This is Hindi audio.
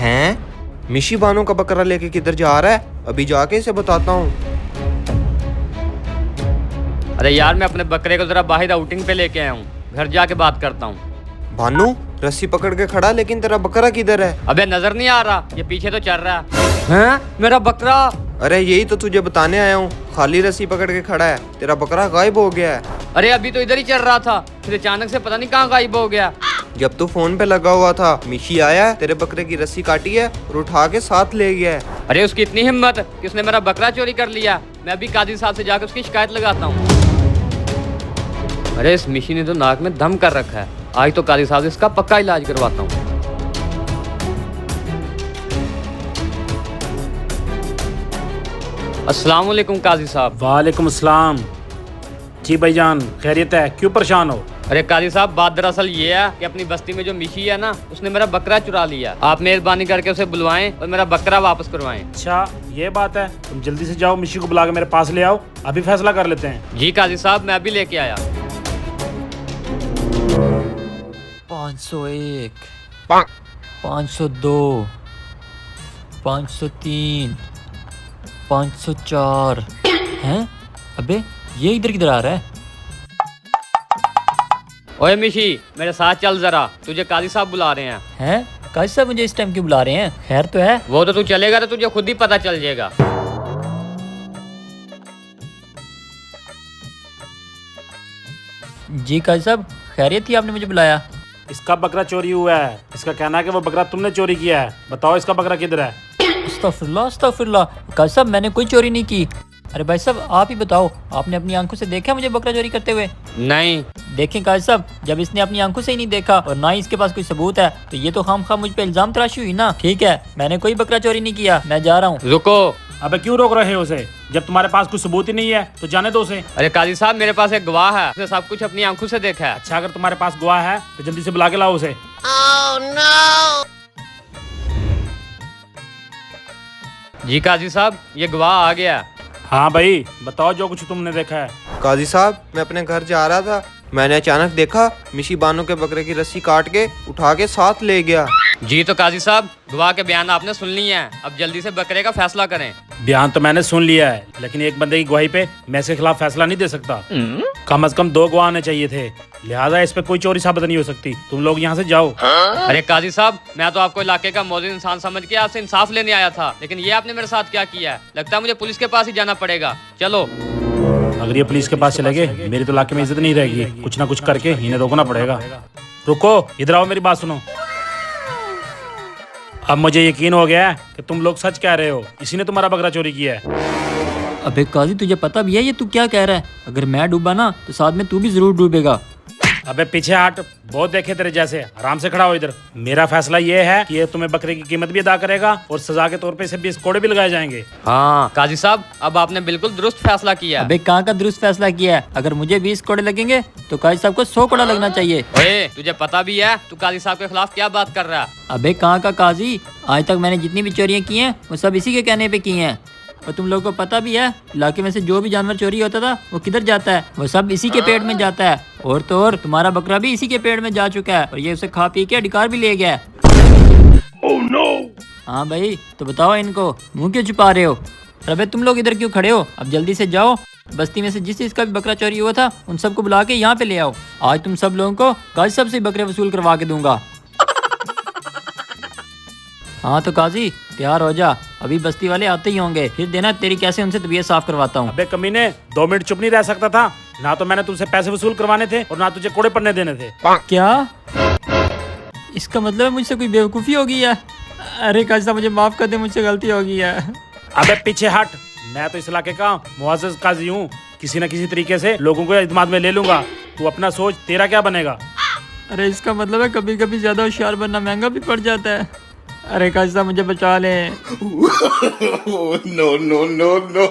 हैं? मिशी बानो का बकरा लेके किधर जा रहा है? अभी जाके इसे बताता हूँ। अरे यार, मैं अपने बकरे को जरा बाहर आउटिंग पे लेके आया हूँ, घर जाके बात करता हूँ। भानु रस्सी पकड़ के खड़ा, लेकिन तेरा बकरा किधर है? अबे नजर नहीं आ रहा, ये पीछे तो चल रहा है। मेरा बकरा। अरे यही तो तुझे बताने आया हूँ, खाली रस्सी पकड़ के खड़ा है, तेरा बकरा गायब हो गया है। अरे अभी तो इधर ही चल रहा था, फिर अचानक से पता नहीं कहाँ गायब हो गया। जब तू फोन पे लगा हुआ था, मिशी आया है, तेरे बकरे की रस्सी काटी है और उठा के साथ ले गया है। अरे उसकी इतनी हिम्मत कि उसने मेरा बकरा चोरी कर लिया। मैं अभी काजी साहब से जाकर उसकी शिकायत लगाता हूँ। अरे इस मिशी ने तो नाक में दम कर रखा है, आज तो काजी साहब से इसका पक्का इलाज करवाता हूँ। अस्सलाम वालेकुम काजी साहब। वालेकुम अस्सलाम। जी भाईजान, खैरियत है? क्यों परेशान हो? अरे काजी साहब, बात दरअसल ये है कि अपनी बस्ती में जो मिशी है ना, उसने मेरा बकरा चुरा लिया। आप मेहरबानी करके उसे बुलवाएं और मेरा बकरा वापस करवाएं। अच्छा ये बात है, तुम जल्दी से जाओ, मिशी को बुला के मेरे पास ले आओ, अभी फैसला कर लेते हैं। जी काजी साहब, मैं अभी लेके आया। 501, 502, 503, 504 हैं? अबे ये इधर किधर आ रहा है? ओए मिशी, मेरे साथ चल जरा, तुझे काजी साहब बुला रहे हैं। हैं? काजी साहब मुझे इस टाइम क्यों बुला रहे हैं? खैर तो है? वो तो तू चलेगा तो तुझे खुद ही पता चल जाएगा। जी काजी साहब, खैरियत थी, आपने मुझे बुलाया? इसका बकरा चोरी हुआ है, इसका कहना है कि वो बकरा तुमने चोरी किया है। बताओ इसका बकरा किधर है? अस्तगफुरुल्लाह, अस्तगफुरुल्लाह। काजी साहब मैंने कोई चोरी नहीं की। अरे भाई साहब आप ही बताओ, आपने अपनी आंखों से देखा मुझे बकरा चोरी करते हुए? नहीं। देखें काजी साहब, जब इसने अपनी आंखों से ही नहीं देखा और ना ही इसके पास कोई सबूत है, तो ये तो खामखा मुझ पे इल्जाम तराशी हुई ना। ठीक है, मैंने कोई बकरा चोरी नहीं किया, मैं जा रहा हूँ। रुको। अबे क्यों रोक रहे हो उसे? जब तुम्हारे पास कोई सबूत ही नहीं है तो जाने दो उसे। अरे काजी साहब, मेरे पास एक गवाह है, उसने सब कुछ अपनी आंखों से देखा है। अच्छा, अगर तुम्हारे पास गवाह है तो जल्दी से बुला के लाओ उसे। जी काजी साहब, ये गवाह आ गया। हाँ भाई बताओ जो कुछ तुमने देखा है। काजी साहब, मैं अपने घर जा रहा था, मैंने अचानक देखा मिशी बानो के बकरे की रस्सी काट के उठा के साथ ले गया। जी तो काजी साहब, गवाह के बयान आपने सुन लिए हैं, अब जल्दी से बकरे का फैसला करें। बयान तो मैंने सुन लिया है, लेकिन एक बंदे की गवाही पे मैं इसके खिलाफ फैसला नहीं दे सकता। कम से कम 2 गवाह आने चाहिए थे, लिहाजा इस पे कोई चोरी साबित नहीं हो सकती। तुम लोग यहाँ से जाओ। अरे काजी साहब, मैं तो आपको इलाके का मौजूद इंसान समझ के आपसे इंसाफ लेने आया था, लेकिन ये आपने मेरे साथ क्या किया है? लगता है मुझे पुलिस के पास ही जाना पड़ेगा। चलो। अगर ये पुलिस के पास चले गए, मेरी तो इलाके में इज्जत नहीं रहेगी। कुछ ना कुछ करके इन्हें रोकना पड़ेगा। रुको, इधर आओ, मेरी बात सुनो। अब मुझे यकीन हो गया है कि तुम लोग सच कह रहे हो, इसी ने तुम्हारा बकरा चोरी किया है। अबे काजी, तुझे पता भी है ये तू क्या कह रहा है? अगर मैं डूबा ना तो साथ में तू भी जरूर डूबेगा। अबे पीछे हट, बहुत देखे तेरे जैसे, आराम से खड़ा हो इधर। मेरा फैसला ये है कि ये तुम्हें बकरे की कीमत भी अदा करेगा और सजा के तौर पे इसे 20 कोड़े भी लगाए जाएंगे। हाँ काजी साहब, अब आपने बिल्कुल दुरुस्त फैसला किया। अबे कहाँ का दुरुस्त फैसला किया है? अगर मुझे 20 कोड़े लगेंगे तो काजी साहब को 100 कोड़ा लगना चाहिए। ओए, तुझे पता भी है तू काजी साहब के खिलाफ क्या बात कर रहा है? अबे कहाँ का काजी, आज तक मैंने जितनी भी चोरियां की हैं वो सब इसी के कहने पे की हैं। और तुम लोगों को पता भी है, इलाके में से जो भी जानवर चोरी होता था वो किधर जाता है? वो सब इसी के पेट में जाता है। और तो और तुम्हारा बकरा भी इसी के पेट में जा चुका है और ये उसे खा पी के अधिकार भी ले गया है। Oh no. हाँ भाई, तो बताओ इनको मुंह क्यों छुपा रहे हो? अबे तुम लोग इधर क्यों खड़े हो? अब जल्दी से जाओ, बस्ती में से जिस चीज का भी बकरा चोरी हुआ था उन सबको बुला के यहाँ पे ले आओ। आज तुम सब लोगों को काजी साहब से बकरे वसूल करवा के दूंगा। हाँ तो काजी तैयार हो जा, अभी बस्ती वाले आते ही होंगे, फिर देना तेरी कैसे उनसे तबीयत साफ करवाता हूँ। अबे कमीने, 2 मिनट चुप नहीं रह सकता था? ना तो मैंने तुमसे पैसे वसूल करवाने थे और ना तुझे कोड़े पड़ने देने थे। क्या? इसका मतलब है मुझसे कोई बेवकूफ़ी हो गई है? अरे काजी साहब मुझे माफ कर दे, मुझसे गलती हो गई है। अबे पीछे हट, मैं तो इस इलाके का मुआज़्ज़ज़ काजी हूँ, किसी न किसी तरीके से लोगों को इत्मीनान में ले लूंगा। तू अपना सोच, तेरा क्या बनेगा? अरे इसका मतलब है कभी कभी ज्यादा होशियार बनना महंगा भी पड़ जाता है। अरे काजी साहब मुझे बचा ले। No, no, no, no.